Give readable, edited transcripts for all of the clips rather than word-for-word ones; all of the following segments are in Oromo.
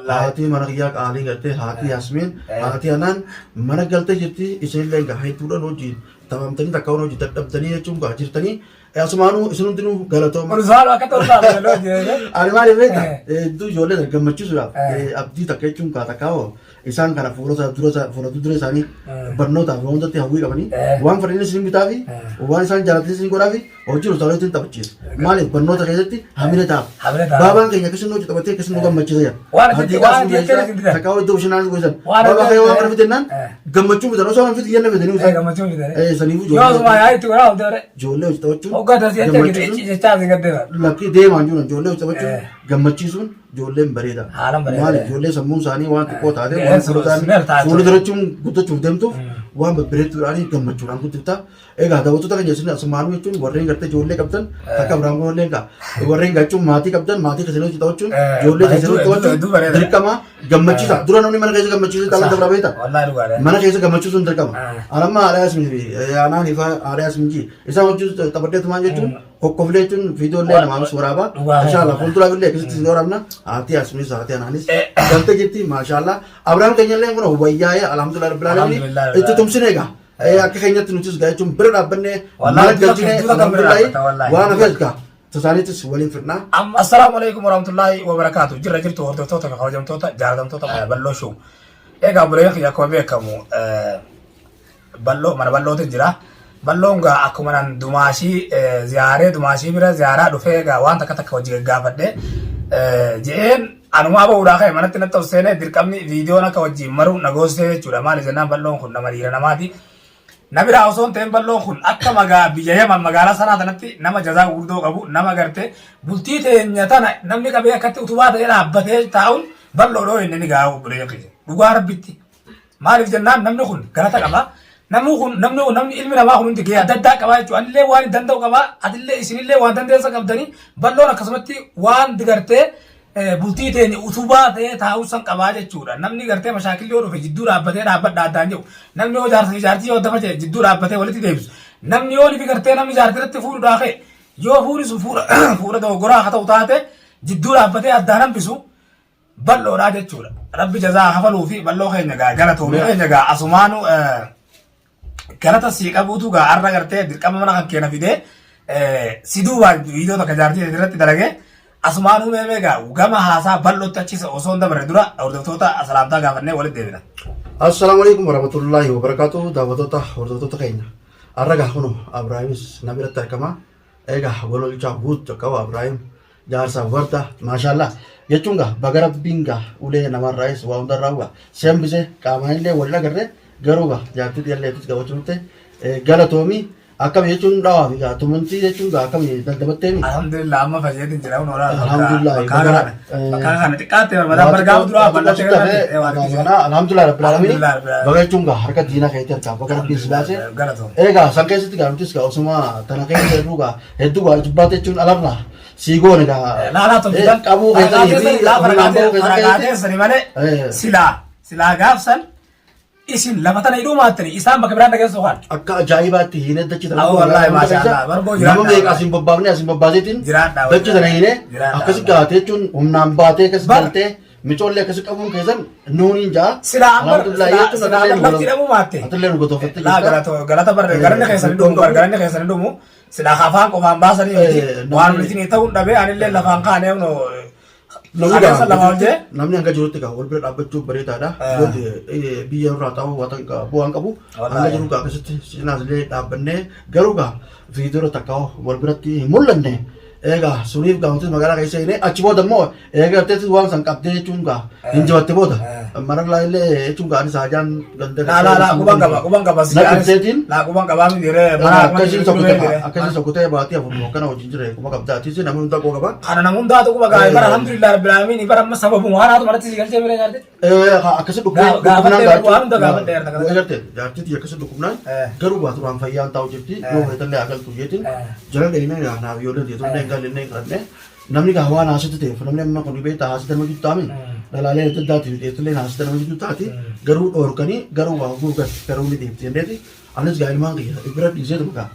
Haati mana kiyyaa qaalii galtee haati Yasmiin haati Anaan mana galtee jirti isinillee egaa hedduudhaan hojii tamamtanii takka hojii dadhabdanii jechuun gaa jirtanii asumaanuu isin hundinuu galatooma. Ulfaadhu akka ta'u ta'a jedhee. Ani maaliif beektaa hedduu ijoollee gammachiisuudhaaf abdii takka jechuun gaa takka hoo isaan kana fuula dura isaanii barnootaaf wantoota hawwii qabanii waan fedhan isin bitaa fi waan isaan jaalatan isin godhaa fi hojii ultaalee taphachiisu. Maaliif barnoota keessatti hamina ta'a. Baabaan keenya akkasuma hojii qabatee akkasuma nu gammachiisa jira. Takka hoo iddoo bishaan gosan. Baabaa kee waan kana fitennaan gammachuu fitan osoo waan fitu yenna fitanii Gammachuu fitanii. saniifuu Yoo asuma yaa itti godhaa hojii ijoollee hojii taphachuun Hoggaa jechaa asii gaddeera. lakkii deemaan jiran ijoollee hojii taphachuun gammachiisuun ijoolleen bareeda. Haalaan bareeda. Maaliif ijoollee sammuun isaanii waan xiqqoo taate waan fuula durachuun guddachuuf deemtuuf waan babbareeduudhaan gammachuudhaan guddifta. Egaa daawwattoota keenya isin asumaanuu jechuun warreen gartee ijoollee qabdan akka biraan goollee egaa warreen gachuun maatii qabdan maatii keessanii hojii taphachuun ijoollee keessanii hojii taphachuun dirqama gammachiisa. Dura namni mana keessa gammachiisuu tapha dabra beekta. Mana keessa gammachiisuun dirqama. Anamma haadha Yasmiin fi aanaan ifa haadha Yasmiin isaan hojii taphadheetumaan jechuun kokkoflee jechuun viidiyoollee namaanis waraabaa. Maashaallah fuulduraaf illee akkasitti isin waraabna. Haati Yasmiinis haati Anaanis galtee jirti maashaallah. Abraham keenya illee kun wayyaa'ee alhamdulillah rabbil alaamiin itti tumsine egaa. Akka keenyatti nutis gaa jechuun bira dhaabbannee mana galchine alhamdulillah waan hafees gaa. Tasaaniitis waliin fidnaa. Assalaamu alaikum warahmatullahi wabarakatuh. Jirra jirtu hordoftoota kabajamtoota jaalatamtoota bal'oo show. Egaa buleen kiyya akkuma beekamu bal'oo mana bal'ootu jira. Bal'oon gaa akkuma nan dumaashii ziyaaree dumaashii bira ziyaaraa dhufee egaa waan takka takka hojii gaafadhe je'een anumaa bahuudhaa ka'e manatti natti of seenee dirqamni viidiyoon akka wajjin maru nagoosee jechuudha. Maali jennaan bal'oon kun nama dhiira namaati. Nabiraa osoo hin ta'in bal'oon kun akka biyya Yaman magaalaa sanaa tanatti nama jazaa gurguddoo qabu nama gartee bultii teenya tana namni qabee akkatti utubaa ta'ee dhaabbatee taa'uun bal'oodhoo inni ni gaa'u bulee dhugaa rabbitti. Maaliif jennaan namni kun galata qaba. Namni ilmi namaa kun hundi gahee adda addaa qabaa jechuudha. Anillee waan danda'u qabaa. Atillee isinillee waan dandeessa qabdanii bal'oon akkasumatti waan digartee bultii teenya utubaa ta'ee taa'uusan qabaa jechuudha. Namni gartee mashaakilli yoo dhufe jidduu dhaabbatee dhaabbadha addaan jiru. Namni yoo jaartii yoo dafa ta'e jidduu dhaabbatee walitti deebisu. Namni yoo lifi gartee namni jaartii irratti fuudhuudhaa ka'e yoo fuudhisu fuudha dogoggoraa akka ta'u taate jidduu dhaabbatee addaan hambisu bal'oodhaa jechuudha. Rabbi jazaa hafaluu fi bal'oo keenya gaa galatoomii keenya gaa asumaanu galata sii qabuutu gaa arra gartee dirqama mana kan keena fidee si duubaa viidiyoo takka jaartii irratti dalagee asumaanuu meemee gaa gama haasaa bal'ootti achisa osoo hin dabarre dura hordoftoota salaamtaa gaafannee walitti deebina. Assalaamu alaikum warahmatullahi wabarakatuh. Daawwattoota hordoftoota keenya arra gaa kunu Abrahaamis nama biratti argama. Egaa walolchaa guutuu qabu Abrahaam jaarsa warda maashaallah jechuun gaa baga rabbiin gaa ulee namarraayis waa hundarraa gaa sembisee qaamaan illee waliin agarree garuu gaa jaartii dhiyaalleetis gabachuun ta'e galatoomii akkam jechuun dhawaa fi gaa tumuntii jechuun gaa akkam daddabatteemi. Alhamdulillah amma fayyatiin jira kun oolaa. Alhamdulillah bakka kana xiqqaatti barbaada bargaa duraa bal'atee alhamdulillah rabbil alamin baga jechuun gaa harka diinaa keetti harkaa baga rabbiin silaasee egaa san keessatti gaa nutis gaa osuma tana keessa hedduu gaa jibbaate jechuun alarraa siigoon egaa laalaa tolchitan qabuu keessanii fi faragaatee malee silaa gaafsan isin lafa tana hidhuu maattani isaan bakka biraan dhageessu kan akka ajaa'ibaatti hiinee dachitan wallaahi maashaallah barboo nama meeqa asin babbaafne asin babbaaseetiin dachitana hiinee akkasi gaatee jechuun humnaan baatee akkas galtee micoollee akkasi qabuun keessan nuuniin jaa silaa lafti hidhamuu maatte atillee nu gotoofatti galata barre garanni keessan dhumu silaa afaan qofaan baasanii waan walitti ta'uun dhabee anillee lafaan kaanee namni hanga jirutti gaa wal bira dhaabbachuuf bareedaadha. Biyya irraa ta'uu bu'aan qabu. Hanga jiru gaa akkasitti cinaas illee dhaabbannee garuu gaa viidiyoo takka wal biratti hin mul'anne. Egaa suniif gaa wanti magaalaa keessa hinee achi booda immoo eegarteetti waan san qabdee jechuun gaa hin jabatte booda mararraa illee jechuun gaa anis haajaan laa quban qaba quban qabaa miidhee akkasiin sokkotee baatii afur kana wajjin jire quba qabdaatis namni hundaa qoo qaba. Kana namni hundaatu quba gaa bara alhamdulillah rabbil alamin bara amma sababu waanaatu maratti si galchee bira jaarte. Akkasi dhukkubnaan jaartitti akkasi dhukkubnaan garuu baatu waan fayyaan taa'u jirti yoo fayyadallee agaltu jeetiin jala dheeyinee naaf yoo dandeetullee galinne kadhanne namni gaa waan haasatti ta'eef namni amma kun beektaa haasatti nama jiru taa'ame dhalaalee adda addaatiif dheetullee haasatti nama jiru taati garuu dhoorkanii garuu waa guugas garuu ni deemti jendeeti anis gaa ilmaan kiyya bira dhiiseetu gaa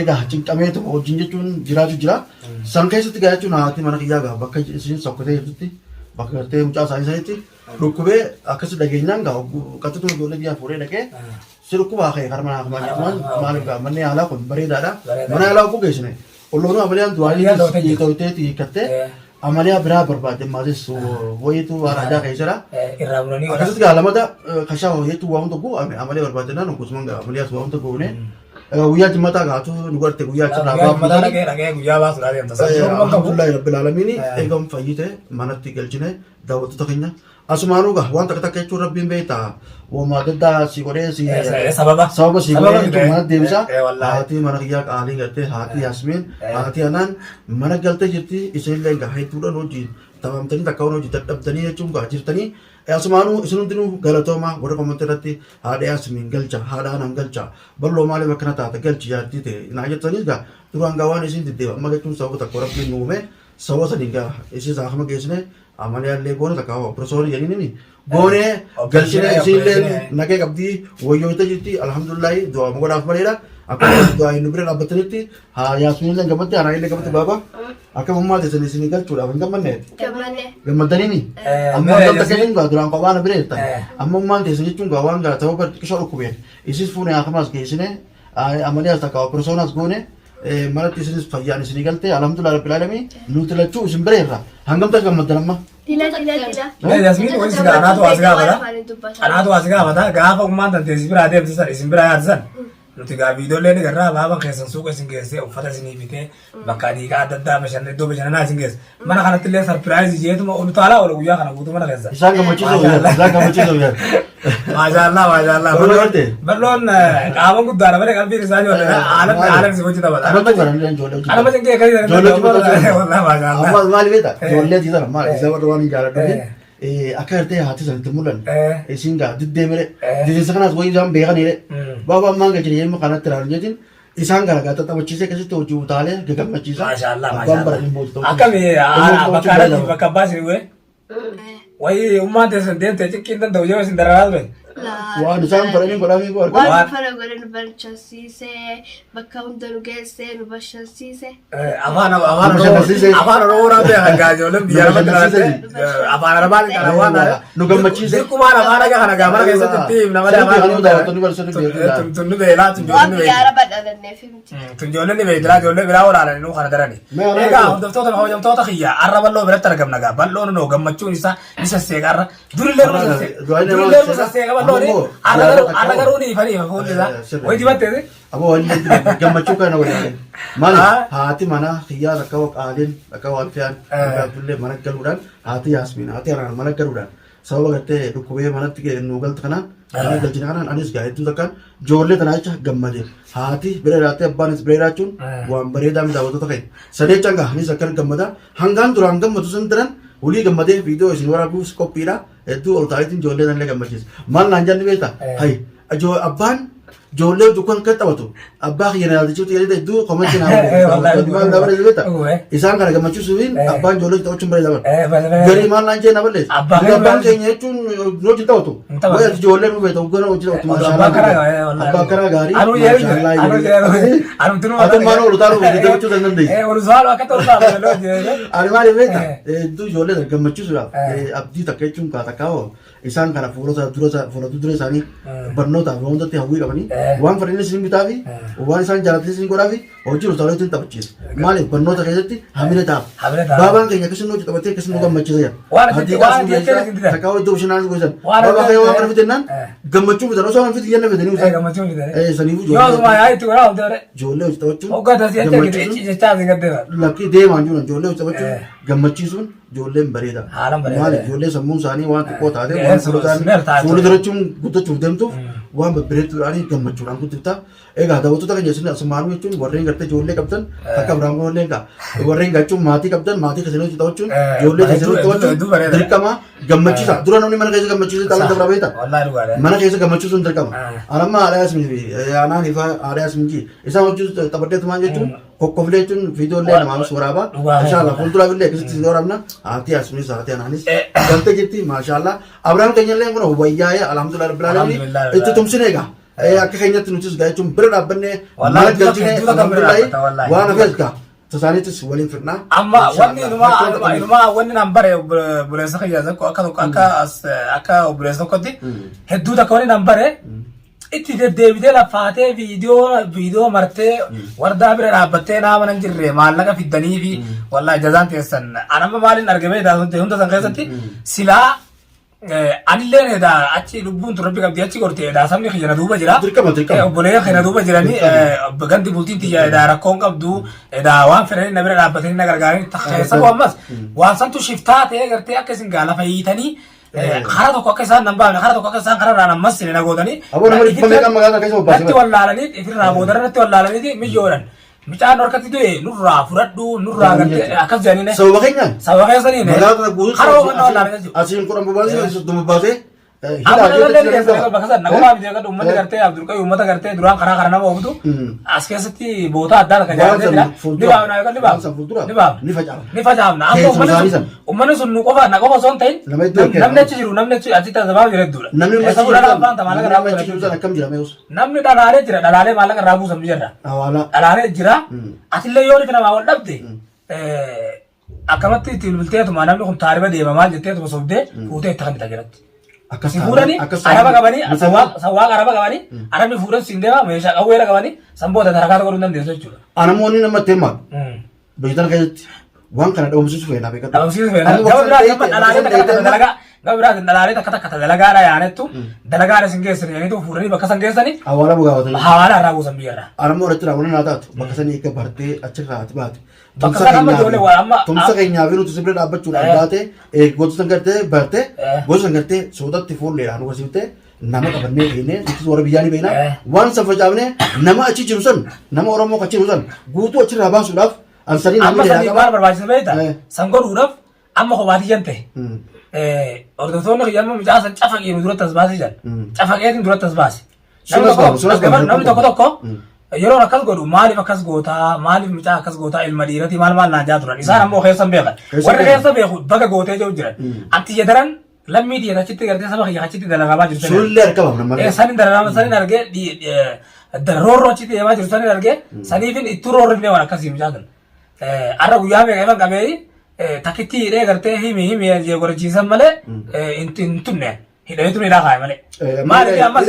egaa cinqameetu wajjin jechuun jiraatu jira san keessatti gaa jechuun haati mana kiyyaa gaa bakka isin sokkotee jirtutti bakka gartee mucaa isaanii sanitti dhukkubee akkas dhageenyaan gaa qaxxatu ijoollee biyyaa fuudhee dhaqee si dhukkubaa ka'e karma naaf maaliif gaa manni yaalaa kun bareedaadha mana yaalaa uffuu geessine olloonuu amaliyaan du'anii ta'uteeti hiikattee amaliyaa biraa barbaadde maatis wayitu aadaa keessadha akkasitti gaa lamada kashaa jechuun waa hunda guu amaliyaa barbaadde naan gosumaan gaa amaliyaas waa hunda guune guyyaa jimmataa gaatu nu garte guyyaa achirraa alhamdulillahi rabbil aalamiin eegam fayyite manatti galchine daawwattoota keenya asumaanuu gaa waan takka takka jechuun rabbiin beektaa uumaa daddaa si godhee si sababa si godhee jechuun mana deebisa haati mana kiyyaa qaalii galtee haati Yaasmiin haati Anaan mana galtee jirti isinillee gaa hedduudhaan hojii taphamtanii takka hojii dadhabdanii jechuun gaa jirtanii asumaanuu isin hundinuu galatooma warra kommenti irratti haadha Yaasmiin galcha haadha Anaan galcha bal'oo maaliif akkana taate galchi yaaddi ta'e naa jettaniis gaa duraan gaa waan isin diddeeba amma jechuun sababa takka rabbiin uume sababa sanii gaa isin saakama geessine amaliyaallee goone takka opereesoorii jedhanii goone galchine isinillee nagee qabdii wayyoota jirti alhamdulillahi du'aa godhaaf maleedha akkuma du'aa inni bira dhaabbatanitti Yaasmiinillee gammadde Anaanillee gammadde baaba akka mammaa teessan isin galchuudhaaf hin gammanne gammaddaniini amma gamta kennin gaa duraan kophaa na bireetta amma mammaan teessan jechuun gaa waan gaa sababa xiqqisoo dhukkubeen isis fuune akkamaas geessine amaliyaas takka opereesoonaas goone manatti isinis fayyaan isinii galtee alhamdulillah rabbil aalamiin nuti lachuu isin bireerra hangamta gammaddan amma Yaasmiin wani sigaa anaatu as gaafata gaafa ummaan danteessi biraa deemsisan isin biraa yaadsan nuti gaa viidiyoolee ni garraa baaban keessan suuqa isin geessee uffata isinii bitee bakka dhiigaa adda addaa bashannee iddoo bashannanaa isin geesse mana kanatti illee sarpiraayizii jeetuma olu taalaa oolu guyyaa kana guutuu mana keessa. Isaan gammachiisuu Maashaallah balloon qaama guddaadha malee qalbiin isaa haalan si hojii taphata. Anuma sin kee amma maali beektaa ijoollee tiisana maali isa warra waan hin jaalladhuuf akka gartee haati sanitti mul'an isin gaa diddeemire didinsa kanaas wayii isaan beekanire baaba ammaan galchine yemma kanatti ilaalu jechuun isaan garagaa taphachiisee keessatti hojii utaalee gammachiisa. Akkami bakka abbaa isin bu'ee wayii ummaan teessan deemtee cikkiin danda'u yoo isin dararaa ture. Waan isaan fadhanii godhamii boor. Waan fara godhe nu barchaasiisee bakka hunda nu geessee nu bashannansiisee. Afaan Oromoo raabee hangaa ijoolleen biyya lamatti raabee afaan Arabaan kana waan nu gammachiise. Dirqumaan afaan haga kana gaamara keessatti nama afaan tunnu beelaa waan biyya Arabaa dhalanneef miti. Ijoolleen ni beektiraa ijoollee biraa olaananii nu kana darani. Egaa hordoftoota hojjamtoota kiyya arra bal'oo biratti argamna gaa bal'oon noo gammachuun isaa ni sasseeqa arra durillee nu sasseeqa Ana garuu ni fari fuulli isaa wayi dibattee Abo waliin gammachuu kana waliin maali haati mana kiyyaa akka qaalin akka walfiyaan abdullee mana galuudhaan haati Yaasmiin haati Anaan mana galuudhaan sababa gartee dhukkubee manatti nu galtu kanaan ana galchine kanaan anis gaa hedduu takkaan ijoollee tanaa jecha gammade haati bira jiraatee abbaanis bira jiraachuun waan bareedaa daawwattoota keenya sadeechaan gaa anis akkan gammada hangaan duraan gammadu san diran ulii gammadee viidiyoo isin waraabuus qophiidha hedduu ol taa'itiin ijoollee tanillee gammachiisa maal naan jalli beektaa hayi abbaan ijoollee dukkan kan taphatu abbaa kiyya nyaatichuuti jedhee hedduu komantii naa dabalee beektaa isaan kana gammachiisuufiin abbaan ijoollee taphachuun bareeda bara garii maal naan jee na balleessa abbaan keenya jechuun hojii taphatu wayii ijoollee nu beektaa hoggana hojii taphatu abbaa karaa gaarii atummaan oolu taaluu hojii taphachuu kan dandeessu ani maaliif beektaa hedduu ijoollee gammachiisuudhaaf abdii takka jechuun takkaawoo isaan kana fuula dura isaanii barnootaaf hundatti hawwii qabanii waan fadhiin isin bitaa fi waan isaan jaallatanii isin godhaa fi hojii utaalee taphachiisa maaliif barnoota keessatti hamina ta'a baabaan keenya akkasuma hojii taphatee akkasuma nu gammachiisa jira takkaawoo iddoo bashannanaa gosan baabaa kee waan kana fitennaan gammachuu fitan osoo waan fitin jenna fitanii saniifuu ijoollee hojii taphachuun lakkii deemaan jiran ijoollee hojii taphachuun gammachiisuun ijoolleen bareeda maaliif ijoollee sammuun isaanii waan xiqqoo taate waan fuula durachuun guddachuuf deemtuuf waan babbareeduudhaan gammachuudhaan guddifta egaa daawwattoota keenya isin asumaanuu jechuun warreen gartee ijoollee qabdan akka biraan goollee egaa warreen gachuun maatii qabdan maatii keessanii hojii taphachuun ijoollee keessanii hojii taphachuun dirqama gammachiisa dura namni mana keessa gammachiisee taa'aa dabra beekta mana keessa gammachiisuun dirqama anamma haadha Yaasmiin fi Anaanii fi haadha Yaasmiin isaan hojii taphadheetumaan jechuun kokkoflee jechuun viidiyoolee namaanis waraabaa inshaallah fuulduraaf illee akkasitti waraabna haati Yaasmiinis haati Anaanis galtee jirti maashaallah abraan keenyallee kun wayyaa'ee alhamdulillah rabbil aalamiin itti tumsine egaa akka keenyatti nutis gaa jechuun bira dhaabbannee mana galchine alhamdulillah waan hafees gaa tasaaniitis waliin fidnaa. Amma wanni nambare buleessa kiyyaasa akka buleessa tokkotti hedduu takka wanni nambare itti deddeebitee laffaatee viidiyoo martee wardaa bira dhaabbattee nama nan jirre maallaqa fiddanii fi wallaahi jazaan teessan anamma maaliin argamee hunda san keessatti silaa anillee edaa achi lubbuun turabbi qabdi achi gorte edaa sabni kiyya na duuba jira obbolee kiyya na duuba jiranii gandi bultiin tiyya edaa rakkoon qabdu edaa waan fedhanii na bira dhaabbatanii na gargaaranii takkeessa ammas waan santu shiftaa ta'ee gartee akka isin gaalafa hiitanii karaa tokko akka isaan nan baafne karaa tokko akka isaan karaa irraa ammas sine na gootanii natti wallaalanii ifirraa boodara natti wallaalanii miyyoodhan Michaan harkatti du'e nurraa fudhadhu nurraa garte akkas jedhanii sababa keenyaan sababa keessanii magaalaa guutuu haroo kan wallaalanii jechuudha. Asiin kudhan bobaasee soddoma baasee amma dallee keessatti bakka sana nagumaa miti akka uummanni gartee Abdulqayyuu uummata gartee duraan karaa nama ooftu as keessatti boota addaa kan jaallatee jira ni facaafna amma uummanni sun nu qofa na qofa osoo hin ta'in namni achi jiru namni achi taasifamaa jira hedduudha. Namni dhalaalee jira dhalaalee maallaqa irraa buusan biyya dhalaalee jira atillee yoo nifi namaa wal dhabde akkamatti itti bilbilteetuma namni kun taariba deemamaa jetteetuma sobdee fuutee itti kan bita jiratti. Si fuudhanii araba qabanii sawwaaqa araba qabanii arabni fuudhan siin deema meeshaa qawweera qabanii sanboota tarakaata godhuu dandeessu jechuudha. Namoonni namatti himaa biyya keessatti waan kana dhabamsiisu feenaa beekatu. Dhabamsiisu feenaa gaba biraatiin dhalaalee takka takka dalagaadha yaanettu dalagaadha sin geessanii yaanitu fuudhanii bakka san geessanii hawaala bugaawatanii hawaala irraa buusan biyyarraa. Anammoo irratti raawwanni naa taatu bakka sanii eegga bartee achirraa ati baate. Tumsa keenyaaf nuti sibira dhaabbachuudhaan baate gosa san gartee bartee gosa san gartee soodatti fuulleedhaan wasiiftee nama qabannee keenee itti warra biyyaa ni beeknaa waan san facaafnee nama achi jiru san nama Oromoo achi jiru san guutuu achirraa baasuudhaaf ansanii namni dheeraa qaba. Amma barbaachisa beektaa san godhuudhaaf amma kophaatiyyaan ta'e hordoftoonni kiyyamma mucaa san cafaqiin duratti as baasee jiran cafaqeetiin duratti as baase. Namni tokko yeroo akkas godhu maaliif akkas gootaa maaliif mucaa akkas gootaa ilma dhiirati maal naan jaa turan isaan ammoo keessan beekan warri keessa beeku baga gootee jiru jiran ati jedharan lammii dhiira achitti gartee saba kiyya achitti dalagamaa jirtu sullee argama namni sanin dalalama sanin argee roorro achitti deemaa jirtu sanin argee saniifin itti roorrifnee waan akkasii mucaa sun arra guyyaa meeqa ifan qabee takkitti hidhee gartee himi jeegorachiisan malee hin tunne hidhamee tunne dhaa kaa'e malee maaliif ammas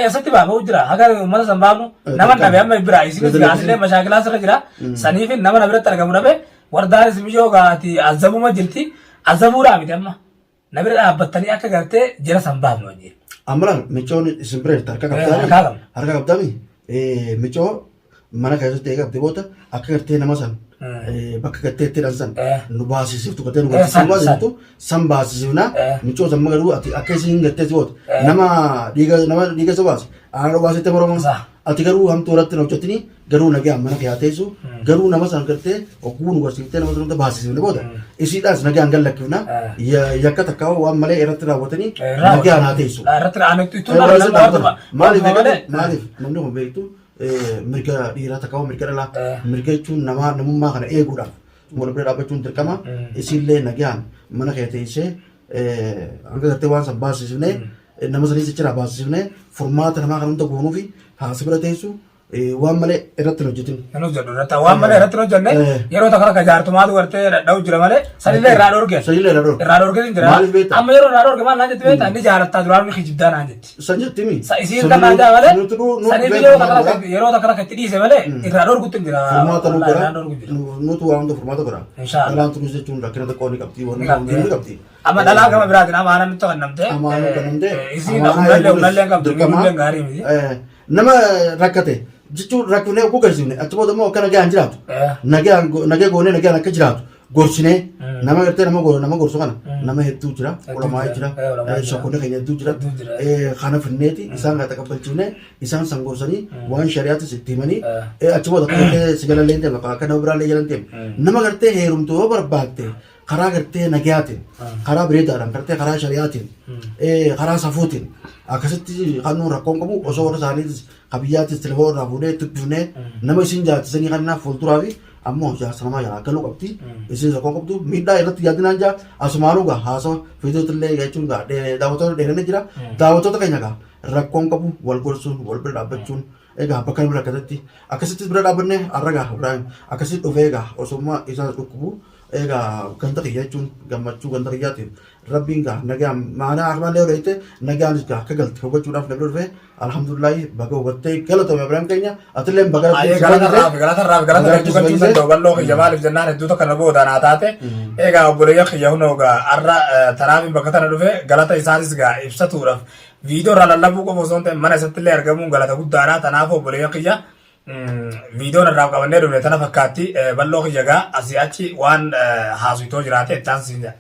Yasatti baafa jira haga ummata san baafnu nama dhabe amma bira isinis gaasillee mashaakilaa sirra jira saniifin nama biratti argamu dhabe wardaanis miyyoo gaati azabuma jirti azabuudhaa miti amma na bira dhaabbattanii akka gartee jira san baafnu wajjin. Amma micoon isin bira harka qabdaami micoo mana keessatti eegabde booda akka gartee nama san bakka gartee itti dhansan nu baasisiftu gartee nu baasisiftu san baasisifna micoo san magaruu akka isin gartee si booda nama dhiiga isa baase aanaa baasite moroman ati garuu hamtuu irratti na hojjetini garuu nagaa mana kee teessu garuu nama san gartee ogguu nu barsiiftee nama san baasisifne booda isiidhaas nagaa hin gallakkifna yakka takkaa waan malee irratti raawwatanii nagaa naa teessu. Maaliif namni kun beektu mirga dhiiraa takkaa mirga dhalaa mirga jechuun namummaa kana eeguudhaaf wal bira dhaabbachuun dirqama isiillee nagaan mana kee teessee hanga gartee waan san baasisifnee nama sanii sichirraa baasisifnee furmaata namaa kan hunda goonuu fi haasa bira teessu waan malee irratti hojjetin. Kan hojjetu irratti waan malee irratti hojjenne yeroo takka akka jaartumaatu gartee dhadha'u jira malee sanillee irraa dhorge. Irraa dhorge jira. Amma yeroo irraa dhorge maal naan jetti beektaa inni jaalattaa duraan mi kijibdaa naan jetti. San jettimi. Isiin kan naan jaa malee saniif yeroo takka akka itti dhiise malee irraa dhorgutti jira. Furmaata nu godha. Nutu waan hunda furmaata godha. Dhalaan turuus jechuun rakkina xiqqoo ni qabdi. Ni qabdi. Amma dhalaa gama biraatiin amaana nutti kannamtee. Amaana kannamtee. Isiin humnallee qabdu. Humnallee gaarii miti. Nama rakkate. Jechuun rakkinee oguu garsiifne achi booda immoo akka nagaan jiraatu nagaa goonee nagaan akka jiraatu gorsinee nama gartee nama gorsu kana nama hedduu jira ulamaa jira shakkoonni keenya hedduu jira kana finneeti isaan kana taqabbalchiifne isaan san gorsanii waan shari'aatis itti himanii achi booda akka sigalallee hin deema akka nama biraallee jala hin deema nama gartee heerumtu yoo barbaadde karaa gartee nagayaatiin karaa bireedaadhaan gartee karaa shari'aatiin karaa safuutiin akkasitti kan nuun rakkoon qabu osoo warra isaaniitis qabiyyaatis telefoon irraa fuudhee tubbifnee nama isin jaallatisanii kanaaf fuulduraa fi ammoo jaarsa namaa jalaa galuu qabdi isin rakkoo qabdu miidhaa irratti yaadinaan jaa asumaanuu gaa haasoo fiidiyoottillee jechuun gaa daawwattoota dheeranii jira daawwattoota keenya gaa rakkoon qabu wal gorsuun wal bira dhaabbachuun egaa bakka bira akkasitti akkasittis bira dhaabbanne har'a gaa Ibrahim akkasitti dhufee egaa osummaa isaa dhukkubu egaa ganta kiyya jechuun gammachuu ganta kiyyaatiif rabbiin gaa nagaa maanaa akmallee odhayte nagaanis gaa akka galte hubachuudhaaf na bira dhufee alhamdulillahi baga hubattee galatoomi Ibrahim keenya atillee baga galata bal'oo kiyya maaliif jennaan hedduu tokko na booda naa taate egaa obboleeyya kiyya hunoo gaa har'a tanaafin bakka tana dhufe galata isaanis gaa ibsatuudhaaf viidiyoo irraa lallabuu qofa osoo hin ta'in mana isatti illee argamuun galata guddaadha tanaaf obboleeyya kiyya viidiyoon irraa qabannee dhufne tana fakkaatti bal'oo kiyya gaa asii achi waan haasuytoo jiraate ittaan siin jedha.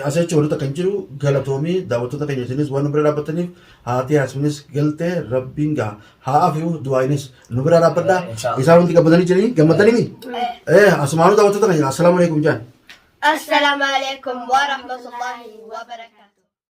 Asii achi walitti kan jiru galatoomii daawwattoota keenya isinis waan nu bira dhaabbataniif haati haasminis galtee rabbiin gaa haa afiyu du'aayinis nu bira dhaabbadhaa isaan hundi gammadanii jiranii gammadanii asumaanuu daawwattoota keenya assalaamu alaikum jaan. Assalamu alaikum wa rahmatullahi wa barakatuh.